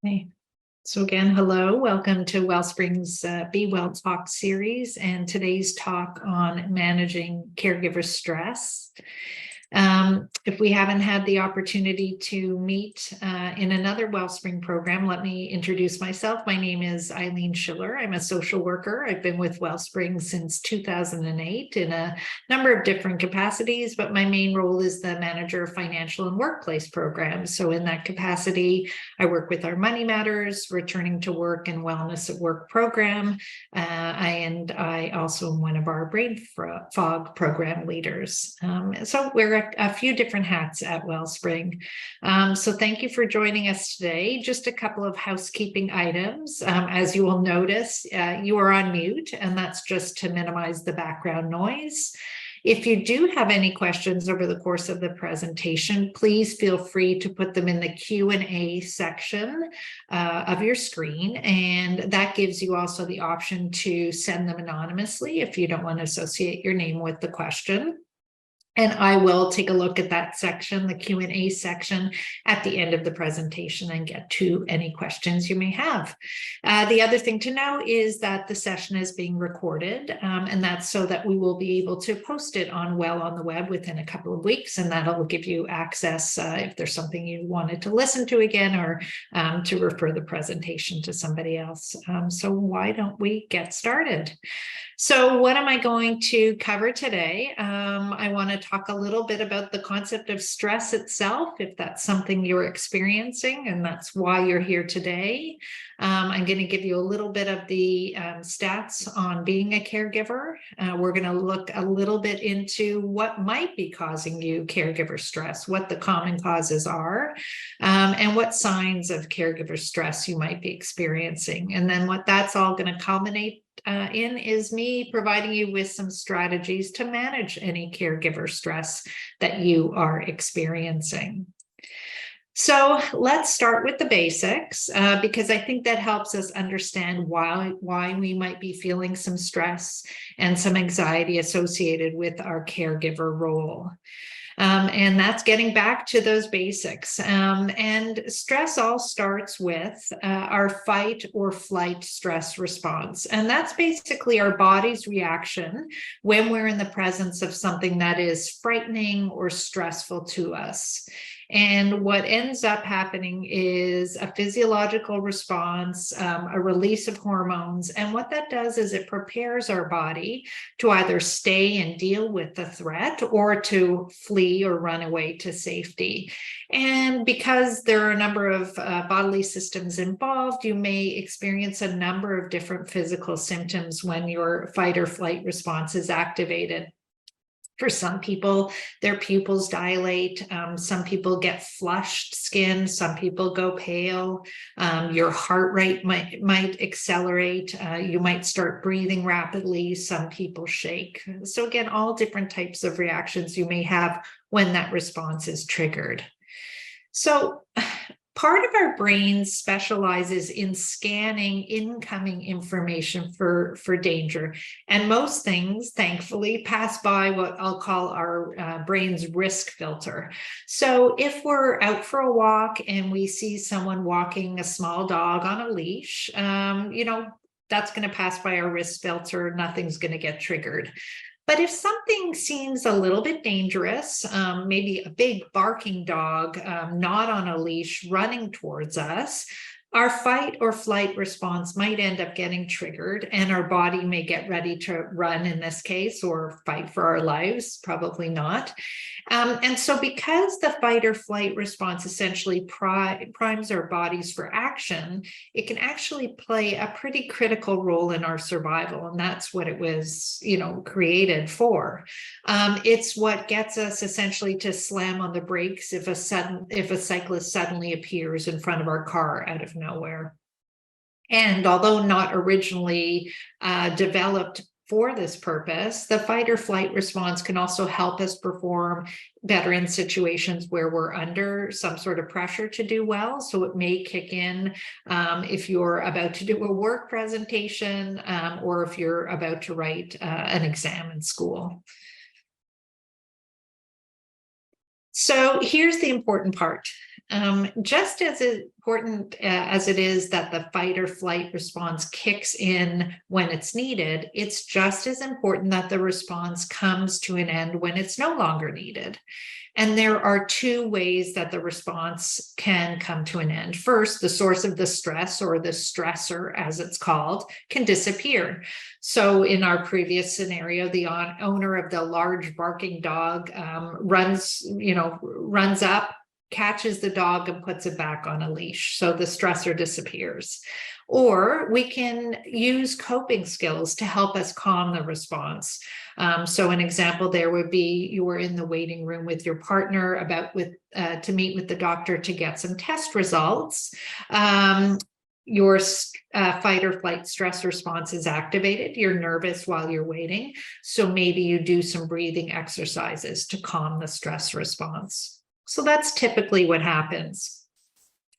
Okay. So again, hello, welcome to Wellspring's Be Well Talk series and today's talk on managing caregiver stress. If we haven't had the opportunity to meet in another Wellspring program, let me introduce myself. My name is Eileen Schiller. I'm a social worker. I've been with Wellspring since 2008 in a number of different capacities, but my main role is the manager of financial and workplace programs. So in that capacity, I work with our Money Matters, Returning to Work and Wellness at Work program. I also am one of our brain fog program leaders. So we're a few different hats at Wellspring. So thank you for joining us today. Just a couple of housekeeping items. As you will notice, you are on mute, and that's just to minimize the background noise. If you do have any questions over the course of the presentation, please feel free to put them in the Q&A section of your screen, and that gives you also the option to send them anonymously if you don't want to associate your name with the question. And I will take a look at that section, the Q&A section, at the end of the presentation and get to any questions you may have. The other thing to know is that the session is being recorded, and that's so that we will be able to post it on the web within a couple of weeks, and that'll give you access if there's something you wanted to listen to again or to refer the presentation to somebody else. So why don't we get started? So what am I going to cover today? I want to talk a little bit about the concept of stress itself, if that's something you're experiencing, and that's why you're here today. I'm going to give you a little bit of the stats on being a caregiver. We're going to look a little bit into what might be causing you caregiver stress, what the common causes are, and what signs of caregiver stress you might be experiencing. And then what that's all going to culminate in is me providing you with some strategies to manage any caregiver stress that you are experiencing. So let's start with the basics, because I think that helps us understand why we might be feeling some stress and some anxiety associated with our caregiver role. And that's getting back to those basics. And stress all starts with our fight or flight stress response. And that's basically our body's reaction when we're in the presence of something that is frightening or stressful to us. And what ends up happening is a physiological response, a release of hormones. And what that does is it prepares our body to either stay and deal with the threat or to flee or run away to safety. And because there are a number of bodily systems involved, you may experience a number of different physical symptoms when your fight or flight response is activated. For some people, their pupils dilate. Some people get flushed skin. Some people go pale. Your heart rate might accelerate. You might start breathing rapidly. Some people shake. So again, all different types of reactions you may have when that response is triggered. So part of our brain specializes in scanning incoming information for danger. And most things, thankfully, pass by what I'll call our brain's risk filter. So if we're out for a walk and we see someone walking a small dog on a leash, that's going to pass by our risk filter. Nothing's going to get triggered. But if something seems a little bit dangerous, maybe a big barking dog, not on a leash, running towards us, our fight or flight response might end up getting triggered, and our body may get ready to run in this case, or fight for our lives, probably not. And so because the fight or flight response essentially primes our bodies for action, it can actually play a pretty critical role in our survival. And that's what it was, created for. It's what gets us essentially to slam on the brakes if a cyclist suddenly appears in front of our car out of nowhere. And although not originally developed for this purpose, the fight or flight response can also help us perform better in situations where we're under some sort of pressure to do well. So it may kick in if you're about to do a work presentation or if you're about to write an exam in school. So here's the important part. Just as important as it is that the fight or flight response kicks in when it's needed, it's just as important that the response comes to an end when it's no longer needed. And there are two ways that the response can come to an end. First, the source of the stress, or the stressor as it's called, can disappear. So in our previous scenario, the owner of the large barking dog runs up, catches the dog and puts it back on a leash. So the stressor disappears. Or we can use coping skills to help us calm the response. So an example there would be you were in the waiting room with your partner to meet with the doctor to get some test results. Your fight or flight stress response is activated. You're nervous while you're waiting. So maybe you do some breathing exercises to calm the stress response. So that's typically what happens.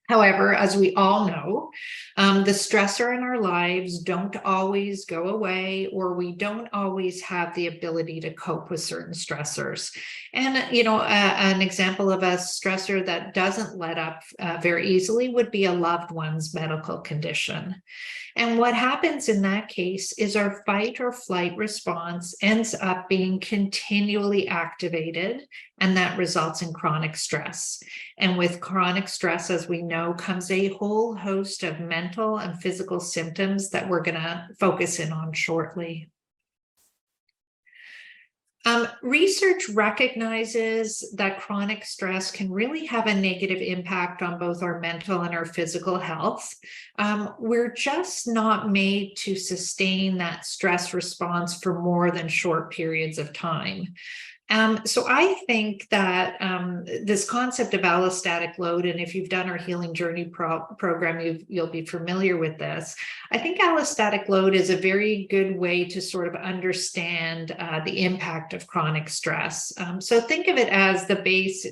However, as we all know, the stressor in our lives don't always go away, or we don't always have the ability to cope with certain stressors. And, an example of a stressor that doesn't let up very easily would be a loved one's medical condition. And what happens in that case is our fight or flight response ends up being continually activated, and that results in chronic stress. And with chronic stress, as we know, comes a whole host of mental and physical symptoms that we're going to focus in on shortly. Research recognizes that chronic stress can really have a negative impact on both our mental and our physical health. We're just not made to sustain that stress response for more than short periods of time. So I think that this concept of allostatic load, and if you've done our Healing Journey program, you'll be familiar with this. I think allostatic load is a very good way to sort of understand the impact of chronic stress. So think of it as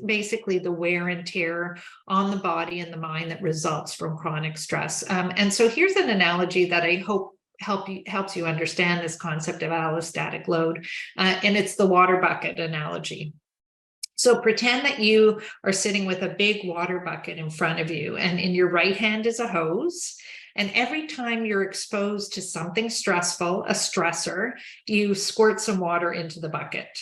basically the wear and tear on the body and the mind that results from chronic stress. And so here's an analogy that I hope helps you understand this concept of allostatic load, and it's the water bucket analogy. So pretend that you are sitting with a big water bucket in front of you, and in your right hand is a hose. And every time you're exposed to something stressful, a stressor, you squirt some water into the bucket.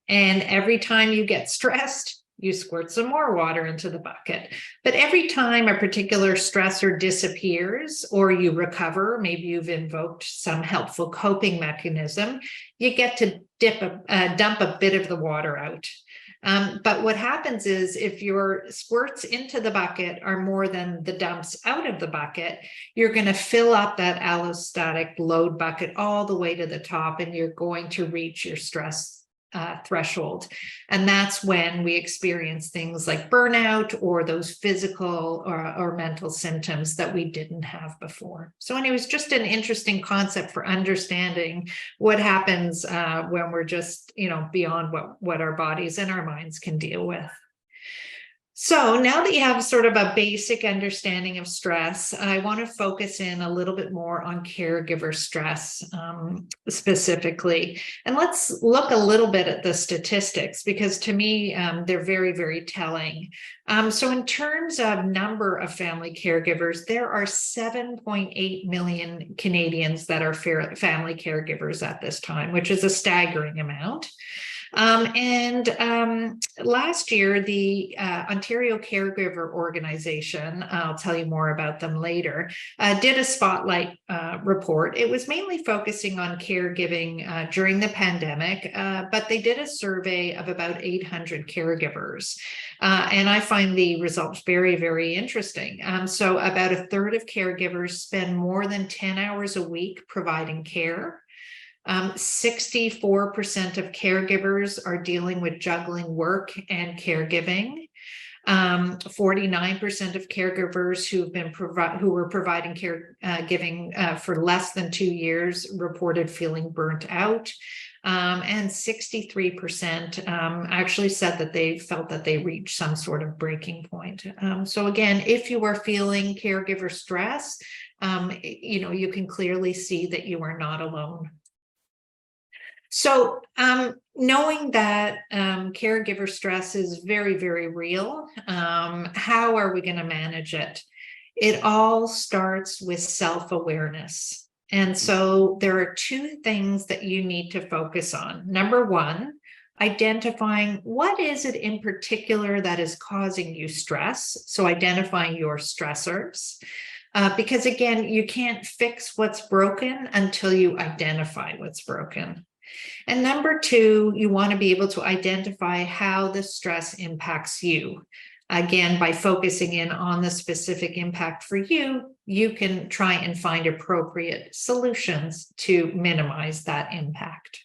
And every time you get stressed, you squirt some more water into the bucket. But every time a particular stressor disappears or you recover, maybe you've invoked some helpful coping mechanism, you get to dump a bit of the water out. But what happens is if your squirts into the bucket are more than the dumps out of the bucket, you're going to fill up that allostatic load bucket all the way to the top, and you're going to reach your stress threshold. And that's when we experience things like burnout or those physical or mental symptoms that we didn't have before. So anyways, just an interesting concept for understanding what happens when we're just, beyond what our bodies and our minds can deal with. So now that you have sort of a basic understanding of stress, I want to focus in a little bit more on caregiver stress specifically. And let's look a little bit at the statistics, because to me, they're very, very telling. So in terms of number of family caregivers, there are 7.8 million Canadians that are family caregivers at this time, which is a staggering amount. Last year, the Ontario Caregiver organization, I'll tell you more about them later, did a spotlight report. It was mainly focusing on caregiving during the pandemic, but they did a survey of about 800 caregivers. And I find the results very, very interesting. So about a third of caregivers spend more than 10 hours a week providing care. 64% of caregivers are dealing with juggling work and caregiving. 49% of caregivers who were providing caregiving for less than 2 years reported feeling burnt out. And 63% actually said that they felt that they reached some sort of breaking point. So again, if you are feeling caregiver stress, you can clearly see that you are not alone. So knowing that caregiver stress is very, very real, how are we going to manage it? It all starts with self-awareness. And so there are two things that you need to focus on. Number one, identifying what is it in particular that is causing you stress. So identifying your stressors. Because again, you can't fix what's broken until you identify what's broken. And number two, you want to be able to identify how the stress impacts you. Again, by focusing in on the specific impact for you, you can try and find appropriate solutions to minimize that impact.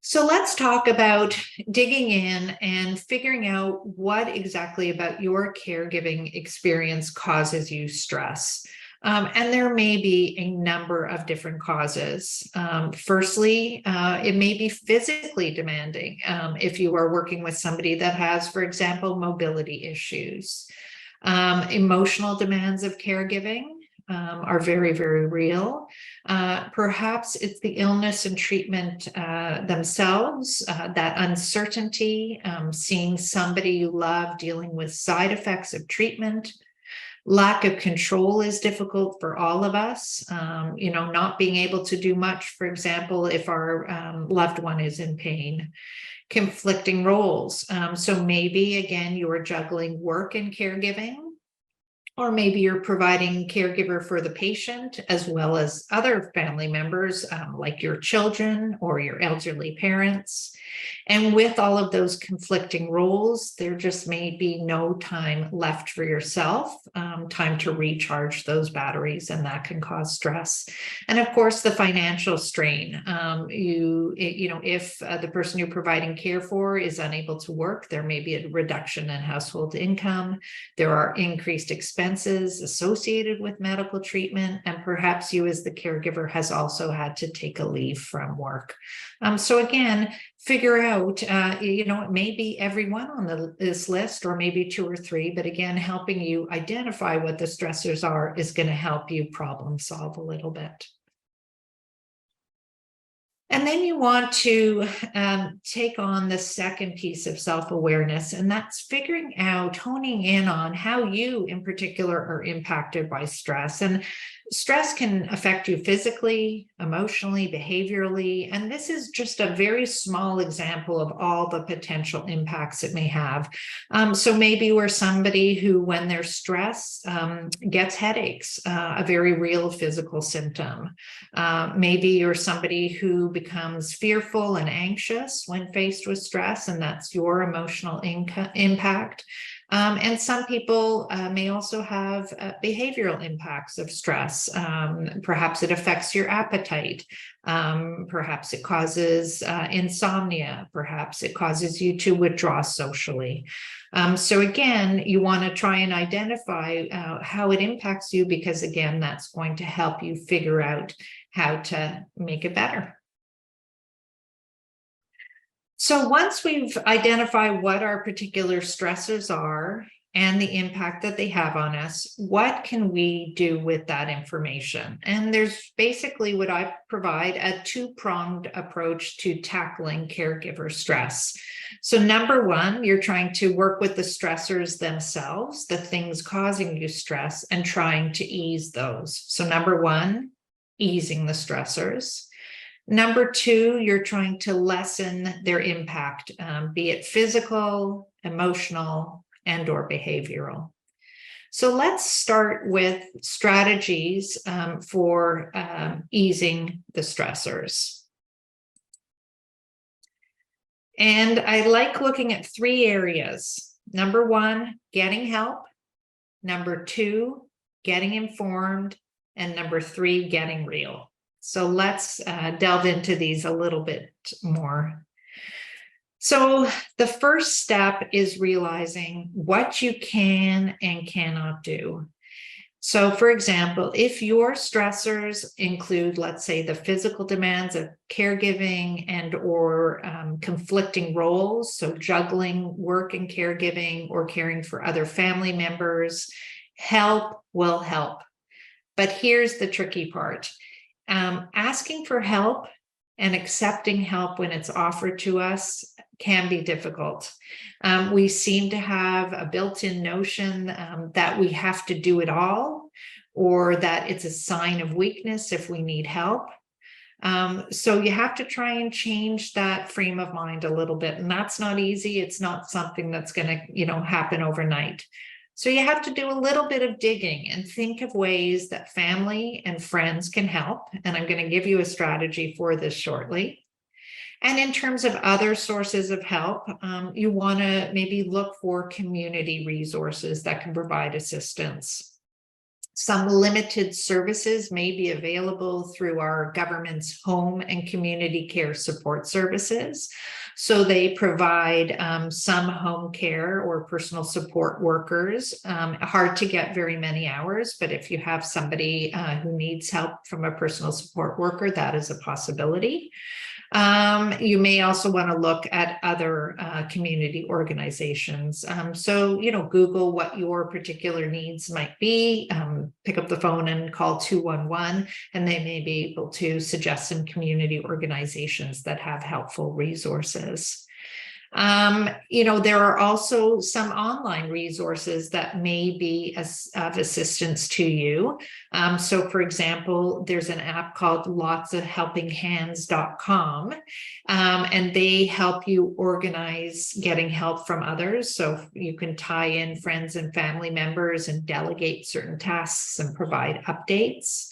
So let's talk about digging in and figuring out what exactly about your caregiving experience causes you stress. And there may be a number of different causes. Firstly, it may be physically demanding if you are working with somebody that has, for example, mobility issues. Emotional demands of caregiving are very, very real. Perhaps it's the illness and treatment themselves, that uncertainty, seeing somebody you love dealing with side effects of treatment. Lack of control is difficult for all of us. Not being able to do much, for example, if our loved one is in pain. Conflicting roles. So maybe, again, you are juggling work and caregiving. Or maybe you're providing caregiver for the patient as well as other family members, like your children or your elderly parents. And with all of those conflicting roles, there just may be no time left for yourself, time to recharge those batteries, and that can cause stress. And of course, the financial strain. If the person you're providing care for is unable to work, there may be a reduction in household income. There are increased expenses associated with medical treatment, and perhaps you as the caregiver has also had to take a leave from work. So again, figure out, it may be every one on this list, or maybe two or three, but again, helping you identify what the stressors are is going to help you problem solve a little bit. And then you want to take on the second piece of self-awareness, and that's figuring out, honing in on how you in particular are impacted by stress. And stress can affect you physically, emotionally, behaviorally, and this is just a very small example of all the potential impacts it may have. So maybe we're somebody who, when they're stressed, gets headaches, a very real physical symptom. Maybe you're somebody who becomes fearful and anxious when faced with stress, and that's your emotional impact. And some people may also have behavioral impacts of stress. Perhaps it affects your appetite. Perhaps it causes insomnia. Perhaps it causes you to withdraw socially. So again, you want to try and identify how it impacts you, because again, that's going to help you figure out how to make it better. So once we've identified what our particular stressors are and the impact that they have on us, what can we do with that information? And there's basically what I provide, a two-pronged approach to tackling caregiver stress. So number one, you're trying to work with the stressors themselves, the things causing you stress, and trying to ease those. So number one, easing the stressors. Number two, you're trying to lessen their impact, be it physical, emotional, and/or behavioral. So let's start with strategies for easing the stressors. And I like looking at three areas. Number one, getting help. Number two, getting informed. And number three, getting real. So let's delve into these a little bit more. So the first step is realizing what you can and cannot do. So for example, if your stressors include, let's say, the physical demands of caregiving and/or conflicting roles, so juggling work and caregiving or caring for other family members, help will help. But here's the tricky part. Asking for help and accepting help when it's offered to us can be difficult. We seem to have a built-in notion that we have to do it all, or that it's a sign of weakness if we need help. So you have to try and change that frame of mind a little bit, and that's not easy. It's not something that's going to, happen overnight. So you have to do a little bit of digging and think of ways that family and friends can help. And I'm going to give you a strategy for this shortly. And in terms of other sources of help, you want to maybe look for community resources that can provide assistance. Some limited services may be available through our government's home and community care support services. So they provide some home care or personal support workers. Hard to get very many hours, but if you have somebody who needs help from a personal support worker, that is a possibility. You may also want to look at other community organizations. So, Google what your particular needs might be, pick up the phone and call 211, and they may be able to suggest some community organizations that have helpful resources. There are also some online resources that may be of assistance to you. So for example, there's an app called lotsofhelpinghands.com, and they help you organize getting help from others. So you can tie in friends and family members and delegate certain tasks and provide updates.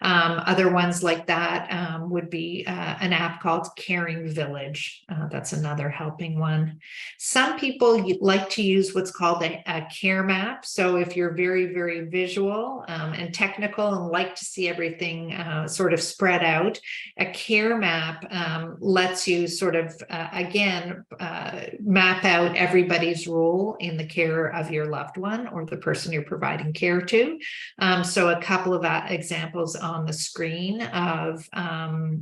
Other ones like that would be an app called Caring Village. That's another helping one. Some people like to use what's called a care map. So if you're very, very visual and technical and like to see everything sort of spread out, a care map lets you sort of, map out everybody's role in the care of your loved one or the person you're providing care to. So a couple of examples on the screen of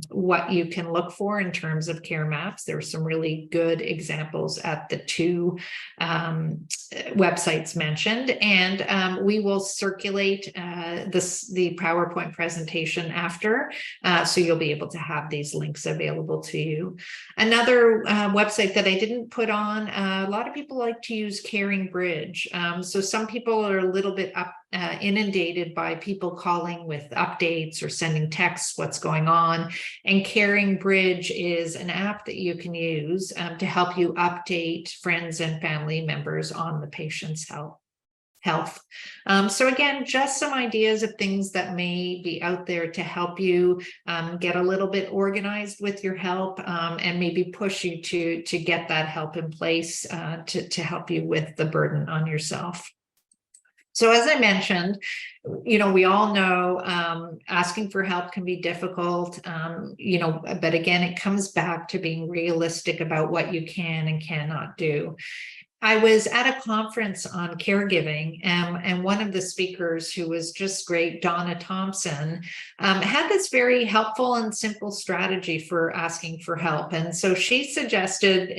what you can look for in terms of care maps. There are some really good examples at the two websites mentioned, and we will circulate the PowerPoint presentation after, so you'll be able to have these links available to you. Another website that I didn't put on, a lot of people like to use Caring Bridge. So some people are a little bit inundated by people calling with updates or sending texts what's going on, and Caring Bridge is an app that you can use to help you update friends and family members on the patient's health. So again, just some ideas of things that may be out there to help you get a little bit organized with your help, and maybe push you to get that help in place to help you with the burden on yourself. So as I mentioned, we all know asking for help can be difficult, but again, it comes back to being realistic about what you can and cannot do. I was at a conference on caregiving, and one of the speakers, who was just great, Donna Thompson, had this very helpful and simple strategy for asking for help. And so she suggested,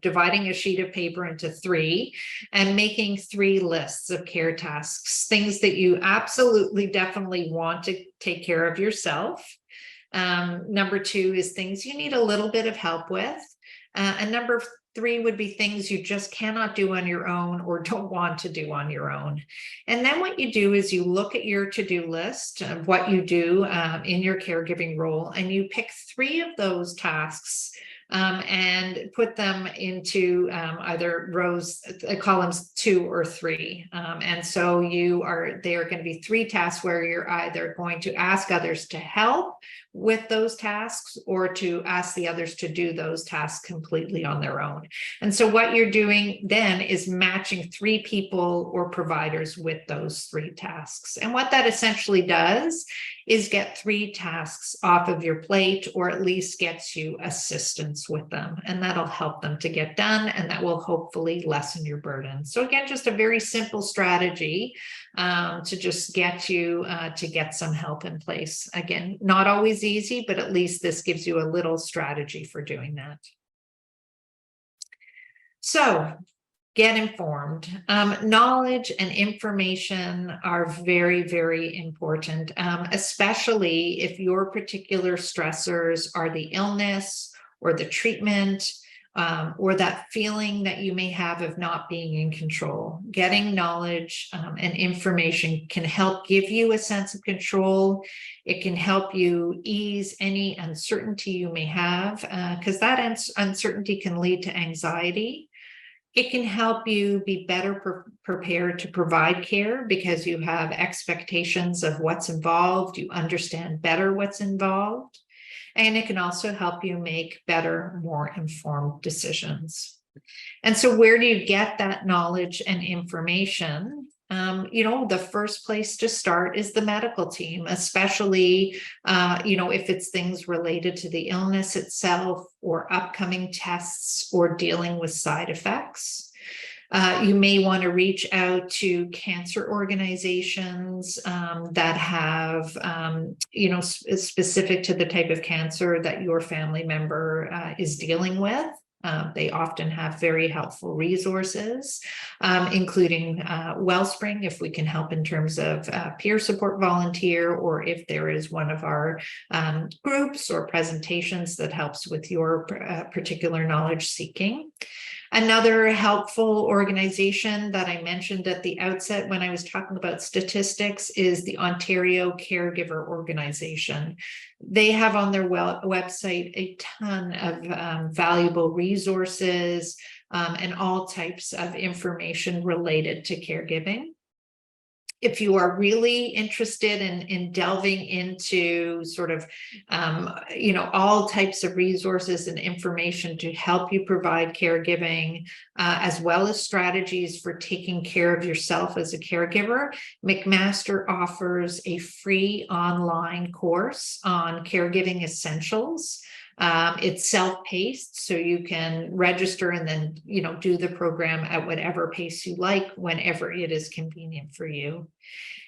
dividing a sheet of paper into 3 and making 3 lists of care tasks, things that you absolutely, definitely want to take care of yourself. Number 2 is things you need a little bit of help with. And number 3 would be things you just cannot do on your own or don't want to do on your own. And then what you do is you look at your to-do list of what you do in your caregiving role, and you pick 3 of those tasks and put them into either columns 2 or 3. And so they are going to be 3 tasks where you're either going to ask others to help with those tasks or to ask the others to do those tasks completely on their own. And so what you're doing then is matching 3 people or providers with those 3 tasks. And what that essentially does is get 3 tasks off of your plate, or at least gets you assistance with them. And that'll help them to get done, and that will hopefully lessen your burden. So again, just a very simple strategy to just get you to get some help in place. Again, not always easy, but at least this gives you a little strategy for doing that. So Get informed. Knowledge and information are very, very important, especially if your particular stressors are the illness or the treatment, or that feeling that you may have of not being in control. Getting knowledge and information can help give you a sense of control. It can help you ease any uncertainty you may have, because that uncertainty can lead to anxiety. It can help you be better prepared to provide care because you have expectations of what's involved, you understand better what's involved, and it can also help you make better, more informed decisions. And so where do you get that knowledge and information? The first place to start is the medical team, especially, if it's things related to the illness itself or upcoming tests or dealing with side effects. You may want to reach out to cancer organizations that have, specific to the type of cancer that your family member is dealing with. They often have very helpful resources, including Wellspring, if we can help in terms of peer support volunteer, or if there is one of our groups or presentations that helps with your particular knowledge seeking. Another helpful organization that I mentioned at the outset when I was talking about statistics is the Ontario Caregiver organization. They have on their website a ton of valuable resources and all types of information related to caregiving. If you are really interested in delving into sort of, all types of resources and information to help you provide caregiving, as well as strategies for taking care of yourself as a caregiver, McMaster offers a free online course on caregiving essentials. It's self-paced, so you can register and then, do the program at whatever pace you like, whenever it is convenient for you.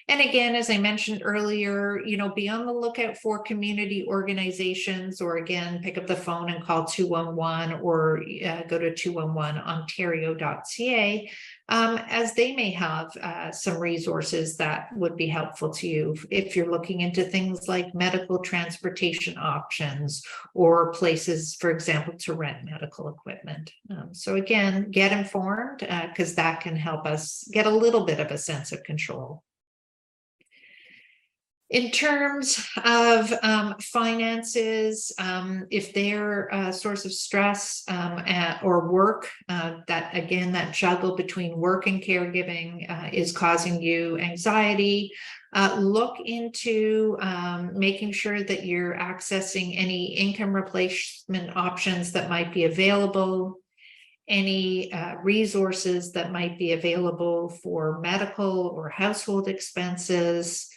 And again, as I mentioned earlier, be on the lookout for community organizations, or again, pick up the phone and call 211 or go to 211ontario.ca, as they may have some resources that would be helpful to you if you're looking into things like medical transportation options or places, for example, to rent medical equipment. So again, get informed because that can help us get a little bit of a sense of control. In terms of finances, if they're a source of stress or work, that juggle between work and caregiving is causing you anxiety, look into making sure that you're accessing any income replacement options that might be available, any resources that might be available for medical or household expenses.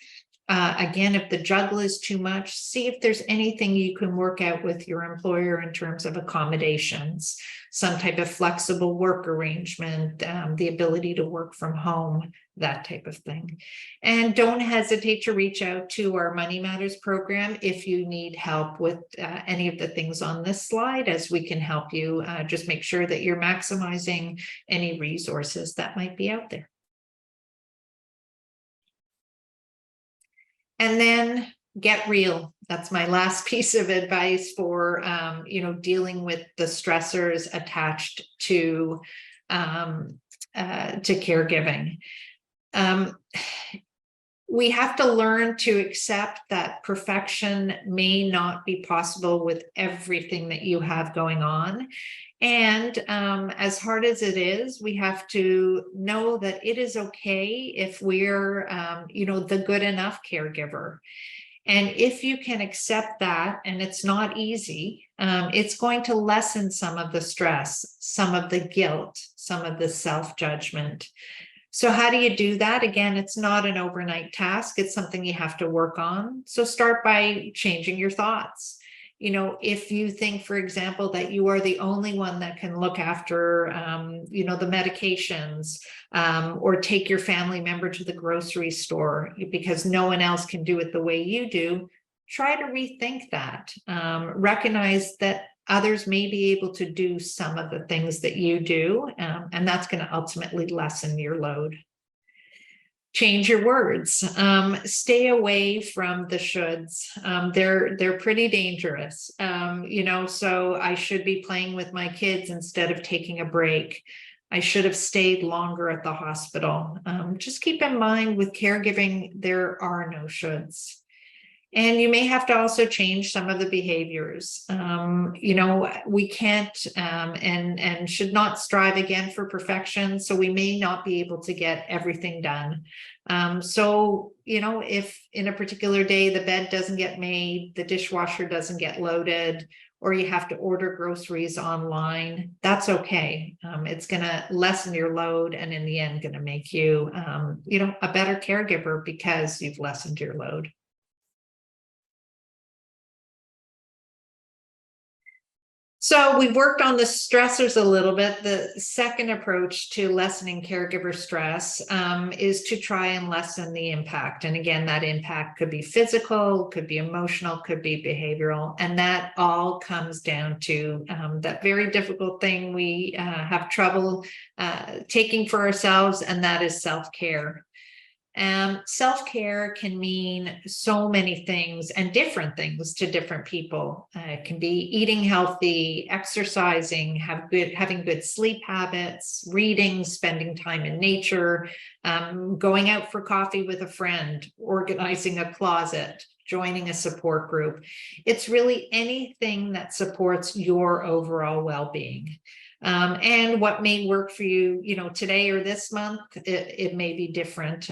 Again, if the juggle is too much, see if there's anything you can work out with your employer in terms of accommodations, some type of flexible work arrangement, the ability to work from home, that type of thing. And don't hesitate to reach out to our Money Matters program if you need help with any of the things on this slide, as we can help you just make sure that you're maximizing any resources that might be out there. And then get real. That's my last piece of advice for, dealing with the stressors attached to caregiving. We have to learn to accept that perfection may not be possible with everything that you have going on. And as hard as it is, we have to know that it is okay if we're, the good enough caregiver. And if you can accept that, and it's not easy, it's going to lessen some of the stress, some of the guilt, some of the self-judgment. So how do you do that? Again, it's not an overnight task. It's something you have to work on. So start by changing your thoughts. If you think, for example, that you are the only one that can look after, the medications, or take your family member to the grocery store because no one else can do it the way you do, try to rethink that. Recognize that others may be able to do some of the things that you do, and that's going to ultimately lessen your load. Change your words. Stay away from the shoulds. They're pretty dangerous. So I should be playing with my kids instead of taking a break. I should have stayed longer at the hospital. Just keep in mind with caregiving, there are no shoulds. And you may have to also change some of the behaviors. We can't and should not strive again for perfection. So we may not be able to get everything done. If in a particular day the bed doesn't get made, the dishwasher doesn't get loaded, or you have to order groceries online, that's okay. It's going to lessen your load, and in the end, going to make you, a better caregiver because you've lessened your load. So we've worked on the stressors a little bit. The second approach to lessening caregiver stress is to try and lessen the impact. And again, that impact could be physical, could be emotional, could be behavioral. And that all comes down to that very difficult thing we have trouble taking for ourselves, and that is self-care. Self-care can mean so many things and different things to different people. It can be eating healthy, exercising, having good sleep habits, reading, spending time in nature, going out for coffee with a friend, organizing a closet, joining a support group. It's really anything that supports your overall well-being. And what may work for you, today or this month, it may be different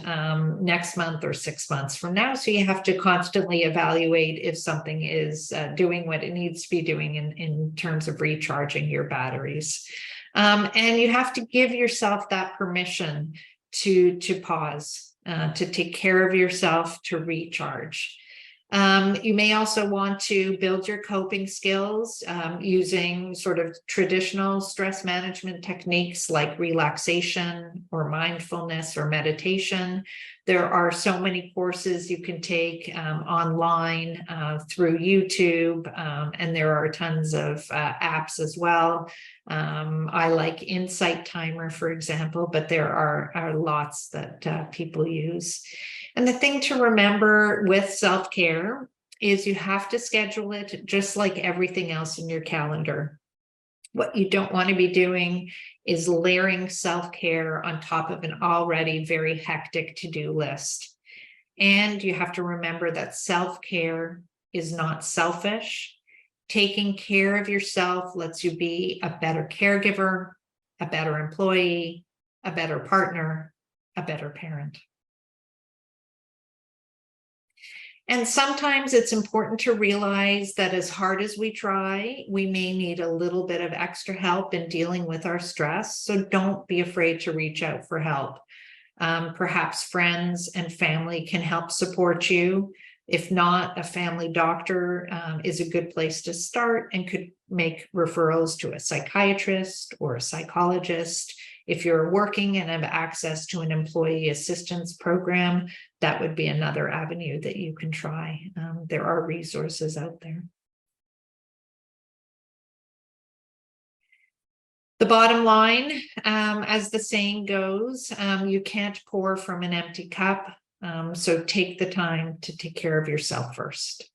next month or 6 months from now. So you have to constantly evaluate if something is doing what it needs to be doing in terms of recharging your batteries. And you have to give yourself that permission to pause, to take care of yourself, to recharge. You may also want to build your coping skills using sort of traditional stress management techniques like relaxation or mindfulness or meditation. There are so many courses you can take online through YouTube, and there are tons of apps as well. I like Insight Timer, for example, but there are lots that people use. And the thing to remember with self-care is you have to schedule it just like everything else in your calendar. What you don't want to be doing is layering self-care on top of an already very hectic to-do list. And you have to remember that self-care is not selfish. Taking care of yourself lets you be a better caregiver, a better employee, a better partner, a better parent. And sometimes it's important to realize that as hard as we try, we may need a little bit of extra help in dealing with our stress. So don't be afraid to reach out for help. Perhaps friends and family can help support you. If not, a family doctor is a good place to start and could make referrals to a psychiatrist or a psychologist. If you're working and have access to an employee assistance program, that would be another avenue that you can try. There are resources out there. The bottom line, as the saying goes, you can't pour from an empty cup. So take the time to take care of yourself first.